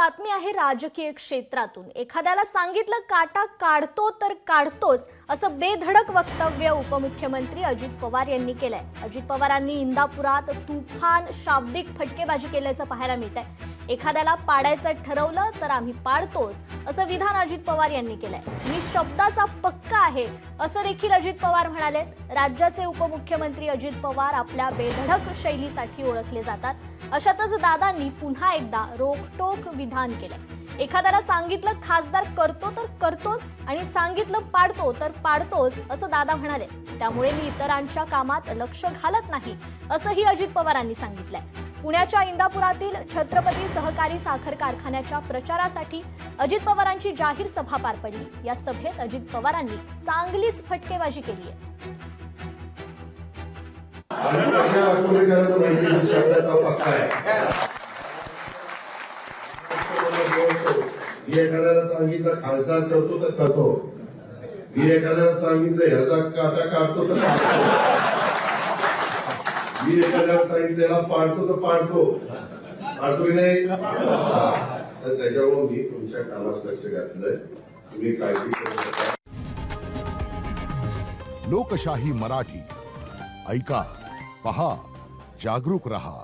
बातमी आहे राजकीय क्षेत्रातून। एखाद्याला सांगितलं काटा काढतो तर काढतोच असं बेधडक वक्तव्य उपमुख्यमंत्री अजित पवार यांनी केलंय। अजित पवारांनी इंदापुरात तुफान शाब्दिक फटकेबाजी केल्याचं पाहायला मिळतंय। एखाद्याला पाडायचं ठरवलं तर आम्ही पाडतोच असं विधान अजित पवार यांनी केलंय। मी शब्दाचा पक्का आहे असं देखील अजित पवार म्हणाले। राज्याचे उपमुख्यमंत्री अजित पवार आपल्या बेधडक शैलीसाठी ओळखले जातात। अशातच दादांनी पुन्हा एकदा रोखटोक विधान केलं। एखाद्याला सांगितलं खासदार करतो तर करतोच आणि सांगितलं पाडतो तर पाडतोच असं दादा म्हणाले। त्यामुळे मी इतरांच्या कामात लक्ष घालत नाही असंही अजित पवारांनी सांगितलंय। पुण्याच्या इंदापुरातील छत्रपती सहकारी साखर कारखान्याच्या प्रचारासाठी अजित पवारांची जाहीर सभा पार पडली। या सभेत अजित पवारांनी चांगलीच फटकेबाजी केली आहे। एखाद्याला सांगितलं खासदार करतो तर करतो, मी एखाद्याला सांगितलं ह्याचा काटा काढतो तर काढतो, मी एखाद्याला सांगितलेला पाडतो तर पाडतो, पाडतोय नाही तर त्याच्यावर मी तुमच्या कामात लक्ष घातलंय। तुम्ही काळजी करू नका। लोकशाही मराठी ऐका, पहा, जागरूक रहा।